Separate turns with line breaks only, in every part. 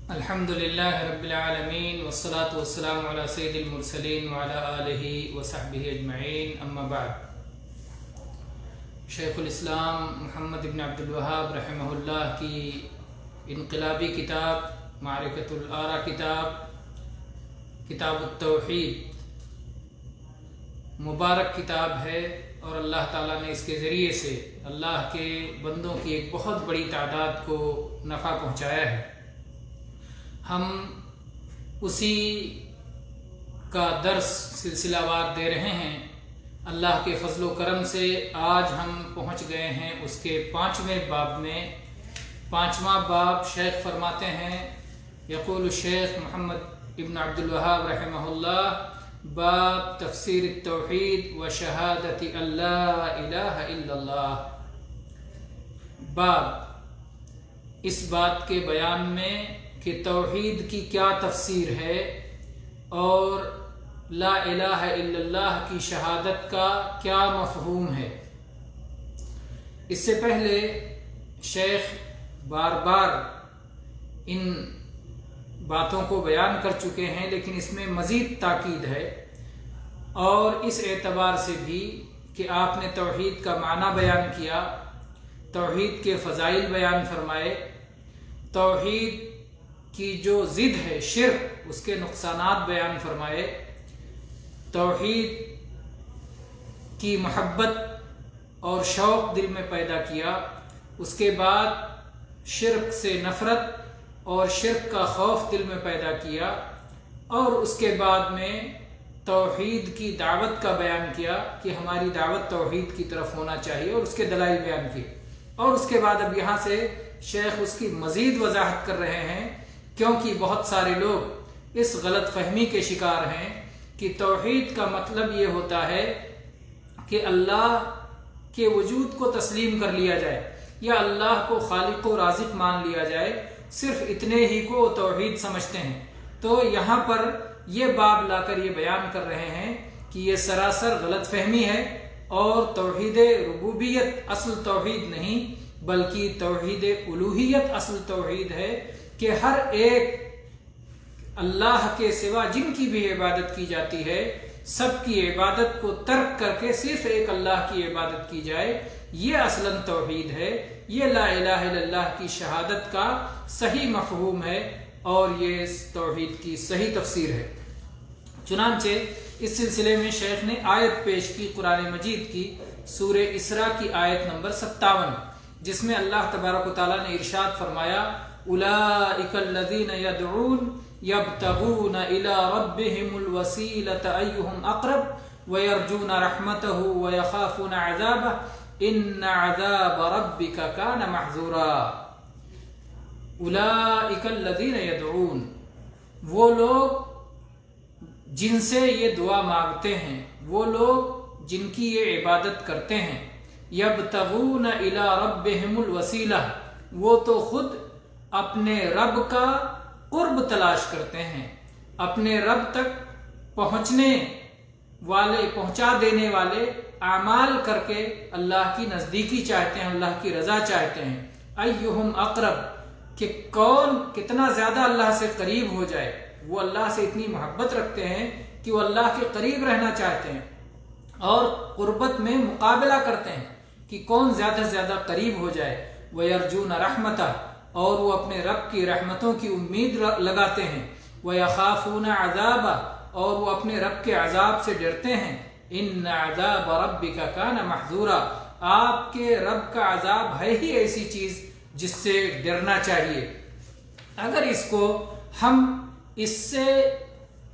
الحمدللہ رب العالمین والصلاة والسلام علی سید المرسلین وعلی آلہ وصحبہ اجمعین، اما بعد۔ شیخ الاسلام محمد بن عبد الوہاب رحمہ اللہ کی انقلابی کتاب معرکۃ الآراء کتاب التوحید مبارک کتاب ہے، اور اللہ تعالیٰ نے اس کے ذریعے سے اللہ کے بندوں کی ایک بہت بڑی تعداد کو نفع پہنچایا ہے۔ ہم اسی کا درس سلسلہ وار دے رہے ہیں۔ اللہ کے فضل و کرم سے آج ہم پہنچ گئے ہیں اس کے 5ویں باب میں۔ 5واں باب شیخ فرماتے ہیں، یقول الشیخ محمد ابن عبد الوہاب رحمہ اللہ، باب تفسیر التوحید و شہادت اللہ الہ الا اللہ۔ باب اس بات کے بیان میں کہ توحید کی کیا تفسیر ہے اور لا الہ الا اللہ کی شہادت کا کیا مفہوم ہے۔ اس سے پہلے شیخ بار بار ان باتوں کو بیان کر چکے ہیں، لیکن اس میں مزید تاکید ہے، اور اس اعتبار سے بھی کہ آپ نے توحید کا معنی بیان کیا، توحید کے فضائل بیان فرمائے، توحید کی جو ضد ہے شرک اس کے نقصانات بیان فرمائے، توحید کی محبت اور شوق دل میں پیدا کیا، اس کے بعد شرک سے نفرت اور شرک کا خوف دل میں پیدا کیا، اور اس کے بعد میں توحید کی دعوت کا بیان کیا کہ ہماری دعوت توحید کی طرف ہونا چاہیے، اور اس کے دلائل بیان کیے۔ اور اس کے بعد اب یہاں سے شیخ اس کی مزید وضاحت کر رہے ہیں، کیونکہ بہت سارے لوگ اس غلط فہمی کے شکار ہیں کہ توحید کا مطلب یہ ہوتا ہے کہ اللہ کے وجود کو تسلیم کر لیا جائے، یا اللہ کو خالق و رازق مان لیا جائے، صرف اتنے ہی کو توحید سمجھتے ہیں۔ تو یہاں پر یہ باب لا کر یہ بیان کر رہے ہیں کہ یہ سراسر غلط فہمی ہے، اور توحید ربوبیت اصل توحید نہیں بلکہ توحید الوہیت اصل توحید ہے، کہ ہر ایک اللہ کے سوا جن کی بھی عبادت کی جاتی ہے، سب کی عبادت کو ترک کر کے صرف ایک اللہ کی عبادت کی جائے، یہ اصلاً توحید ہے، یہ لا الہ الا اللہ کی شہادت کا صحیح مفہوم ہے، اور یہ اس توحید کی صحیح تفسیر ہے۔ چنانچہ اس سلسلے میں شیخ نے آیت پیش کی قرآن مجید کی، سورہ اسراء کی آیت نمبر 57، جس میں اللہ تبارک و تعالیٰ نے ارشاد فرمایا، اولئک الذین یدعون یبتغون الی ربہم الوسیلۃ ایہم اقرب ویرجون رحمتہ ویخافون عذابہ ان عذاب ربک کان محذورا۔ اولئک الذین یدعون، وہ لوگ جن سے یہ دعا مانگتے ہیں، وہ لوگ جن کی یہ عبادت کرتے ہیں، یبتغون الی ربہم الوسیلہ، وہ تو خود اپنے رب کا قرب تلاش کرتے ہیں، اپنے رب تک پہنچا دینے والے اعمال کر کے اللہ کی نزدیکی چاہتے ہیں، اللہ کی رضا چاہتے ہیں۔ ایہم اقرب، کہ کون کتنا زیادہ اللہ سے قریب ہو جائے، وہ اللہ سے اتنی محبت رکھتے ہیں کہ وہ اللہ کے قریب رہنا چاہتے ہیں، اور قربت میں مقابلہ کرتے ہیں کہ کون زیادہ سے زیادہ قریب ہو جائے۔ وَيَرْجُونَ رَحْمَتَهُ، اور وہ اپنے رب کی رحمتوں کی امید لگاتے ہیں۔ وَيَخَافُونَ عَذَابَهُ، اور وہ اپنے رب کے عذاب سے ڈرتے ہیں۔ إِنَّ عَذَابَ رَبِّكَ كَانَ مَحْذُورًا، آپ کے رب کا عذاب ہے ہی ایسی چیز جس سے ڈرنا چاہیے۔ اگر اس کو ہم اس سے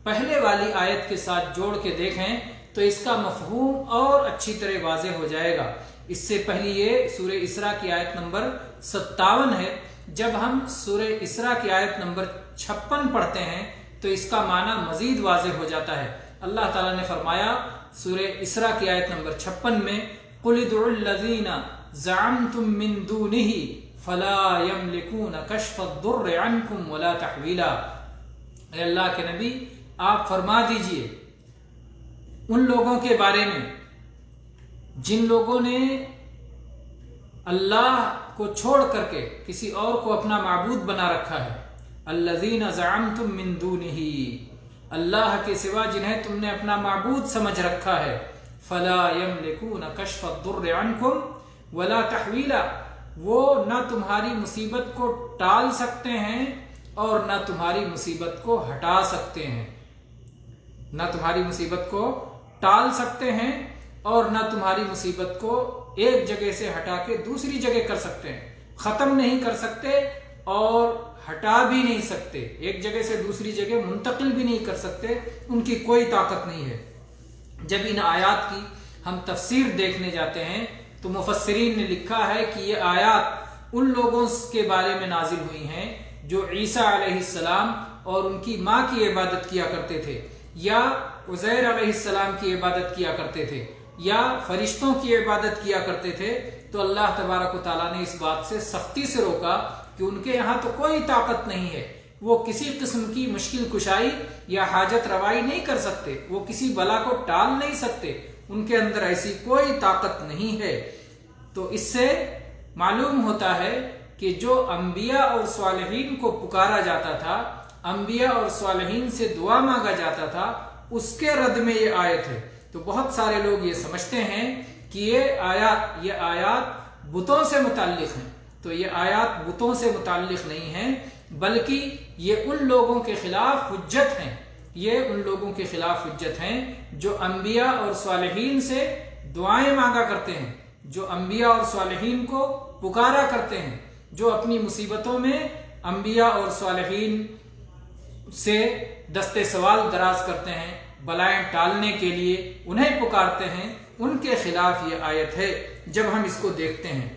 پہلے والی آیت کے ساتھ جوڑ کے دیکھیں تو اس کا مفہوم اور اچھی طرح واضح ہو جائے گا۔ اس سے پہلی یہ سورہ اسراء کی آیت نمبر 57 ہے۔ جب ہم سورہ اسراء کی آیت نمبر 56 پڑھتے ہیں تو اس کا معنی مزید واضح ہو جاتا ہے۔ اللہ تعالیٰ نے فرمایا سورہ اسراء کی آیت نمبر 56 میں، قُلِ ادْعُوا الَّذِينَ زَعَمْتُم مِّن دُونِهِ فَلَا يَمْلِكُونَ كَشْفَ الضُّرِّ عَنكُمْ وَلَا تَحْوِيلًا۔ اے اللہ کے نبی، آپ فرما دیجئے ان لوگوں کے بارے میں جن لوگوں نے اللہ کو چھوڑ کر کے کسی اور کو اپنا معبود بنا رکھا ہے، الذین زعمتم من دونہ، اللہ کے سوا جنہیں تم نے اپنا معبود سمجھ رکھا ہے، فلا یملکون کشف الضر عنکم ولا تحویلا، وہ نہ تمہاری مصیبت کو ٹال سکتے ہیں اور نہ تمہاری مصیبت کو ہٹا سکتے ہیں، نہ تمہاری مصیبت کو ٹال سکتے ہیں اور نہ تمہاری مصیبت کو ایک جگہ سے ہٹا کے دوسری جگہ کر سکتے ہیں، ختم نہیں کر سکتے اور ہٹا بھی نہیں سکتے، ایک جگہ سے دوسری جگہ منتقل بھی نہیں کر سکتے، ان کی کوئی طاقت نہیں ہے۔ جب ان آیات کی ہم تفسیر دیکھنے جاتے ہیں تو مفسرین نے لکھا ہے کہ یہ آیات ان لوگوں کے بارے میں نازل ہوئی ہیں جو عیسیٰ علیہ السلام اور ان کی ماں کی عبادت کیا کرتے تھے، یا عزیر علیہ السلام کی عبادت کیا کرتے تھے، یا فرشتوں کی عبادت کیا کرتے تھے۔ تو اللہ تبارک و تعالیٰ نے اس بات سے سختی سے روکا کہ ان کے یہاں تو کوئی طاقت نہیں ہے، وہ کسی قسم کی مشکل کشائی یا حاجت روائی نہیں کر سکتے، وہ کسی بلا کو ٹال نہیں سکتے، ان کے اندر ایسی کوئی طاقت نہیں ہے۔ تو اس سے معلوم ہوتا ہے کہ جو انبیاء اور صالحین کو پکارا جاتا تھا، انبیاء اور صالحین سے دعا مانگا جاتا تھا، اس کے رد میں یہ آیت ہے۔ تو بہت سارے لوگ یہ سمجھتے ہیں کہ یہ آیات بتوں سے متعلق ہیں، تو یہ آیات بتوں سے متعلق نہیں ہیں، بلکہ یہ ان لوگوں کے خلاف حجت ہیں، یہ ان لوگوں کے خلاف حجت ہیں جو انبیاء اور صالحین سے دعائیں مانگا کرتے ہیں، جو انبیاء اور صالحین کو پکارا کرتے ہیں، جو اپنی مصیبتوں میں انبیاء اور صالحین سے دست سوال دراز کرتے ہیں، بلائیں ٹالنے کے لیے انہیں پکارتے ہیں، ان کے خلاف یہ آیت ہے۔ جب ہم اس کو دیکھتے ہیں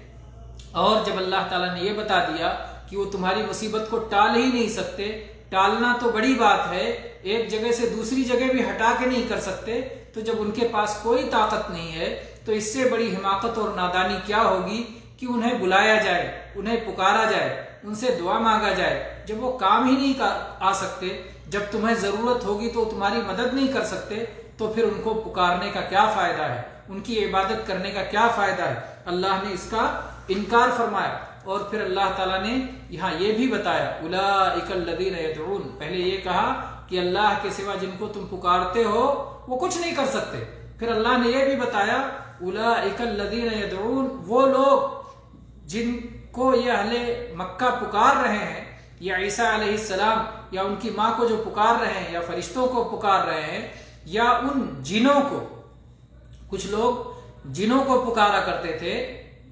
اور جب اللہ تعالیٰ نے یہ بتا دیا کہ وہ تمہاری مصیبت کو ٹال ہی نہیں سکتے، ٹالنا تو بڑی بات ہے، ایک جگہ سے دوسری جگہ بھی ہٹا کے نہیں کر سکتے، تو جب ان کے پاس کوئی طاقت نہیں ہے تو اس سے بڑی حماقت اور نادانی کیا ہوگی کہ انہیں بلایا جائے، انہیں پکارا جائے، ان سے دعا مانگا جائے، جب وہ کام ہی نہیں آ سکتے، جب تمہیں ضرورت ہوگی تو تمہاری مدد نہیں کر سکتے، تو پھر ان کو پکارنے کا کیا فائدہ ہے، ان کی عبادت کرنے کا کیا فائدہ ہے؟ اللہ نے اس کا انکار فرمایا۔ اور پھر اللہ تعالیٰ نے یہاں یہ بھی بتایا، اولئک الذین یدعون، پہلے یہ کہا کہ اللہ کے سوا جن کو تم پکارتے ہو وہ کچھ نہیں کر سکتے، پھر اللہ نے یہ بھی بتایا اولئک الذین یدعون، وہ لوگ جن کو یہ اہل مکہ پکار رہے ہیں، یا عیسیٰ علیہ السلام یا ان کی ماں کو جو پکار رہے ہیں، یا فرشتوں کو پکار رہے ہیں، یا ان جنوں کو، کچھ لوگ جنوں کو پکارا کرتے تھے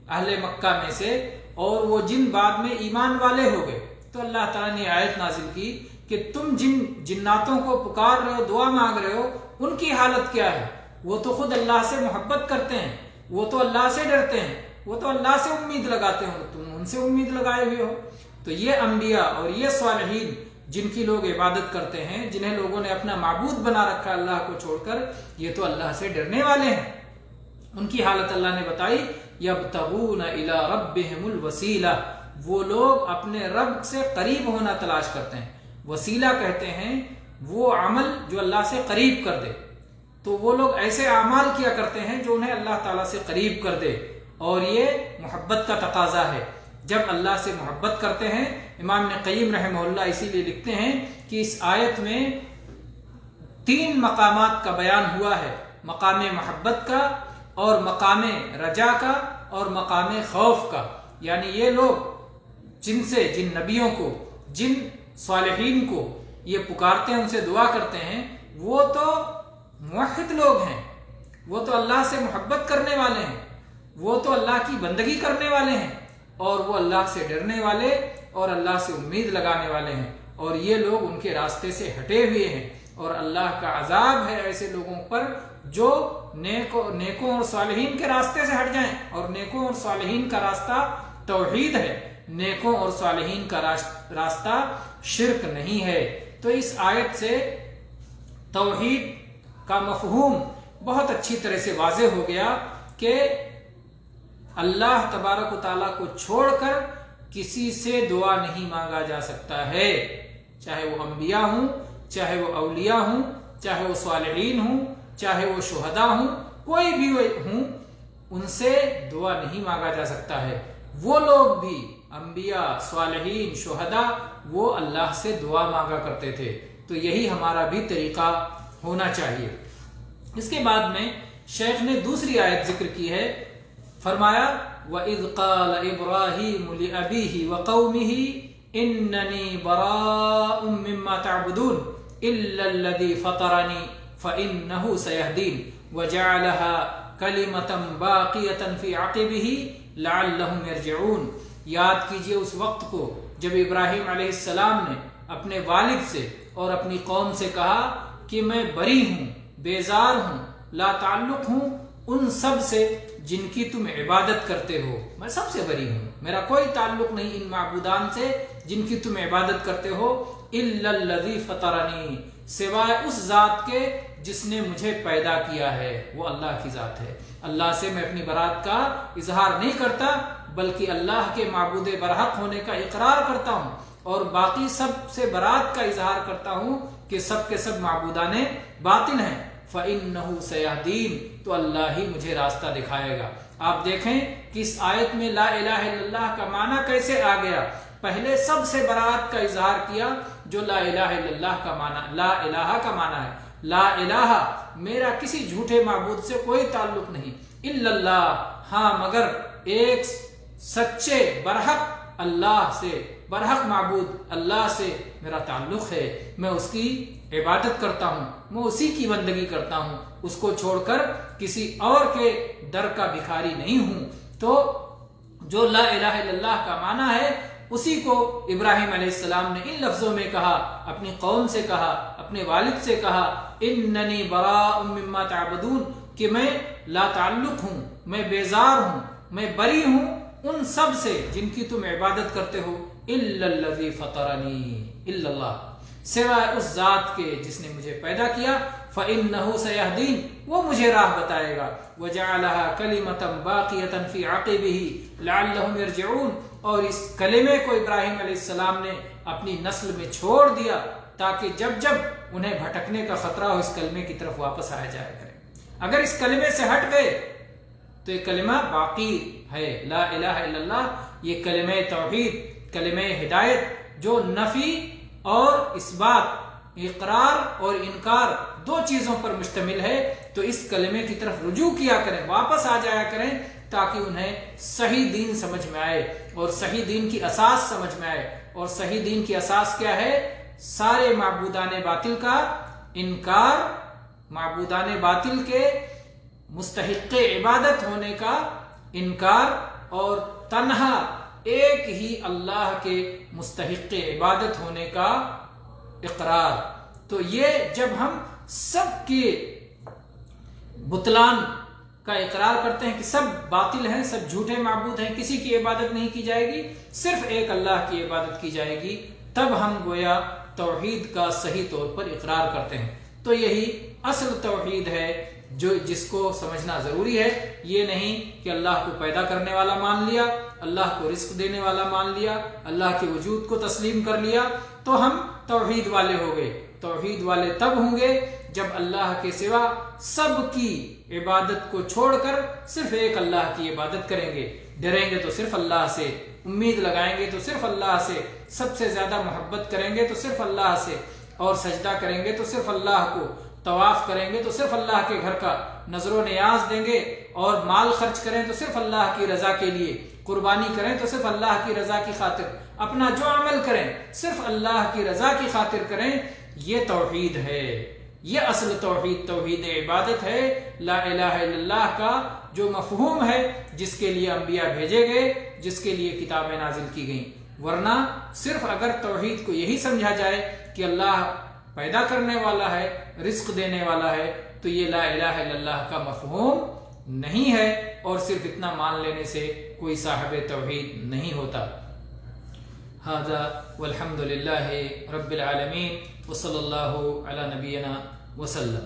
اہل مکہ میں سے، اور وہ جن بعد میں ایمان والے ہو گئے، تو اللہ تعالیٰ نے آیت نازل کی کہ تم جن جناتوں کو پکار رہے ہو، دعا مانگ رہے ہو، ان کی حالت کیا ہے؟ وہ تو خود اللہ سے محبت کرتے ہیں، وہ تو اللہ سے ڈرتے ہیں، وہ تو اللہ سے امید لگاتے ہو، تم ان سے امید لگائے ہوئے ہو۔ تو یہ انبیاء اور یہ صالحین جن کی لوگ عبادت کرتے ہیں، جنہیں لوگوں نے اپنا معبود بنا رکھا ہے اللہ کو چھوڑ کر، یہ تو اللہ سے ڈرنے والے ہیں۔ ان کی حالت اللہ نے بتائی، یبتغون الی ربہم الوسیلہ، وہ لوگ اپنے رب سے قریب ہونا تلاش کرتے ہیں۔ وسیلہ کہتے ہیں وہ عمل جو اللہ سے قریب کر دے، تو وہ لوگ ایسے اعمال کیا کرتے ہیں جو انہیں اللہ تعالیٰ سے قریب کر دے، اور یہ محبت کا تقاضا ہے۔ جب اللہ سے محبت کرتے ہیں، امام ابن قیم رحمہ اللہ اسی لیے لکھتے ہیں کہ اس آیت میں 3 مقامات کا بیان ہوا ہے، مقام محبت کا اور مقام رجا کا اور مقام خوف کا، یعنی یہ لوگ جن نبیوں کو، جن صالحین کو یہ پکارتے ہیں، ان سے دعا کرتے ہیں، وہ تو موحد لوگ ہیں، وہ تو اللہ سے محبت کرنے والے ہیں، وہ تو اللہ کی بندگی کرنے والے ہیں، اور وہ اللہ سے ڈرنے والے اور اللہ سے امید لگانے والے ہیں، اور یہ لوگ ان کے راستے سے ہٹے ہوئے ہیں، اور اللہ کا عذاب ہے ایسے لوگوں پر جو نیکوں اور صالحین کے راستے سے ہٹ جائیں، اور نیکوں اور صالحین کا راستہ توحید ہے، نیکوں اور صالحین کا راستہ شرک نہیں ہے۔ تو اس آیت سے توحید کا مفہوم بہت اچھی طرح سے واضح ہو گیا کہ اللہ تبارک و تعالیٰ کو چھوڑ کر کسی سے دعا نہیں مانگا جا سکتا ہے، چاہے وہ انبیاء ہوں، چاہے وہ اولیاء ہوں، چاہے وہ صالحین ہوں، چاہے وہ شہداء ہوں، کوئی بھی ہوں، ان سے دعا نہیں مانگا جا سکتا ہے۔ وہ لوگ بھی انبیاء، صالحین، شہداء وہ اللہ سے دعا مانگا کرتے تھے، تو یہی ہمارا بھی طریقہ ہونا چاہیے۔ اس کے بعد میں شیخ نے دوسری آیت ذکر کی ہے، فرمایا وَإِذْ قَالَ إِبْرَاهِيمُ لِأَبِيهِ وَقَوْمِهِ إِنَّنِي بَرَاءٌ مِّمَّا تَعْبُدُونَ إِلَّا الَّذِي فَطَرَنِي فَإِنَّهُ سَيَهْدِينِ وَجَعَلَهَا كَلِمَةً بَاقِيَةً فِي عَقِبِهِ لَعَلَّهُمْ يَرْجِعُونَ۔ یاد کیجئے اس وقت کو جب ابراہیم علیہ السلام نے اپنے والد سے اور اپنی قوم سے کہا کہ میں بری ہوں، بیزار ہوں، لا تعلق ہوں ان سب سے جن کی تم عبادت کرتے ہو، میں سب سے بری ہوں، میرا کوئی تعلق نہیں ان معبودان سے جن کی تم عبادت کرتے ہو، الا الذی فطرنی، سوائے اس ذات کے جس نے مجھے پیدا کیا ہے، وہ اللہ کی ذات ہے۔ اللہ سے میں اپنی برات کا اظہار نہیں کرتا، بلکہ اللہ کے معبود برحق ہونے کا اقرار کرتا ہوں، اور باقی سب سے برات کا اظہار کرتا ہوں کہ سب کے سب معبودان باطل ہیں۔ فَإِنَّهُ سَيَهْدِينِ، تو اللہ ہی مجھے راستہ دکھائے گا۔ آپ دیکھیں کہ اس آیت میں لا الہ الا اللہ کا معنی کیسے آ گیا۔ پہلے سب سے برات کا اظہار کیا جو لا الہ الا اللہ کا معنی، لا الہ کا معنی ہے، لا الہ میرا کسی جھوٹے معبود سے کوئی تعلق نہیں، الا اللہ، ہاں مگر ایک سچے برحق اللہ سے، برحق معبود اللہ سے میرا تعلق ہے، میں اس کی عبادت کرتا ہوں، میں اسی کی بندگی کرتا ہوں، اس کو چھوڑ کر کسی اور کے در کا بھکاری نہیں ہوں۔ تو جو لا الہ الا اللہ کا معنی ہے اسی کو ابراہیم علیہ السلام نے ان لفظوں میں کہا، اپنی قوم سے کہا، اپنے والد سے کہا، اننی براء مما تعبدون، کہ میں لا تعلق ہوں، میں بیزار ہوں، میں بری ہوں ان سب سے جن کی تم عبادت کرتے ہو، الا الذی فطرنی، الا اللہ، سوائے اس ذات کے جس نے مجھے پیدا کیا، فإنہ سیہدین، وہ مجھے راہ بتائے گا، وجعلها کلمۃ باقیۃ فی عقبہ لعلہم یرجعون، اور اس کلمے کو ابراہیم علیہ السلام نے اپنی نسل میں چھوڑ دیا تاکہ جب جب انہیں بھٹکنے کا خطرہ ہو اس کلمے کی طرف واپس آیا جائے کرے۔ اگر اس کلمے سے ہٹ گئے تو یہ کلمہ باقی ہے، لا الہ الا اللہ، یہ کلمہ توحید، کلمہ ہدایت جو نفی اور اثبات، اقرار اور انکار دو چیزوں پر مشتمل ہے، تو اس کلمے کی طرف رجوع کیا کریں، واپس آ جایا کریں تاکہ انہیں صحیح دین سمجھ میں آئے اور صحیح دین کی اساس سمجھ میں آئے۔ اور صحیح دین کی اساس کیا ہے؟ سارے معبودان باطل کا انکار، معبودان باطل کے مستحق عبادت ہونے کا انکار، اور تنہا ایک ہی اللہ کے مستحق عبادت ہونے کا اقرار۔ تو یہ جب ہم سب کے بطلان کا اقرار کرتے ہیں کہ سب باطل ہیں، سب جھوٹے معبود ہیں، کسی کی عبادت نہیں کی جائے گی، صرف ایک اللہ کی عبادت کی جائے گی، تب ہم گویا توحید کا صحیح طور پر اقرار کرتے ہیں۔ تو یہی اصل توحید ہے جو جس کو سمجھنا ضروری ہے، یہ نہیں کہ اللہ کو پیدا کرنے والا مان لیا، اللہ کو رزق دینے والا مان لیا، اللہ کے وجود کو تسلیم کر لیا تو ہم توحید والے ہو گئے۔ توحید والے تب ہوں گے جب اللہ کے سوا سب کی عبادت کو چھوڑ کر صرف ایک اللہ کی عبادت کریں گے، ڈریں گے تو صرف اللہ سے، امید لگائیں گے تو صرف اللہ سے، سب سے زیادہ محبت کریں گے تو صرف اللہ سے، اور سجدہ کریں گے تو صرف اللہ کو، طواف کریں گے تو صرف اللہ کے گھر کا، نظر و نیاز دیں گے اور مال خرچ کریں تو صرف اللہ کی رضا کے لیے، قربانی کریں تو صرف اللہ کی رضا کی خاطر، اپنا جو عمل کریں صرف اللہ کی رضا کی خاطر کریں، یہ توحید ہے، یہ اصل توحید، توحید عبادت ہے، لا الہ الا اللہ کا جو مفہوم ہے، جس کے لیے انبیاء بھیجے گئے، جس کے لیے کتابیں نازل کی گئیں۔ ورنہ صرف اگر توحید کو یہی سمجھا جائے کہ اللہ پیدا کرنے والا ہے، رزق دینے والا ہے، تو یہ لا الہ الا اللہ کا مفہوم نہیں ہے، اور صرف اتنا مان لینے سے کوئی صاحب توحید نہیں ہوتا۔ ھذا والحمد للہ رب العالمین، وصلی اللہ علی نبینا وسلم۔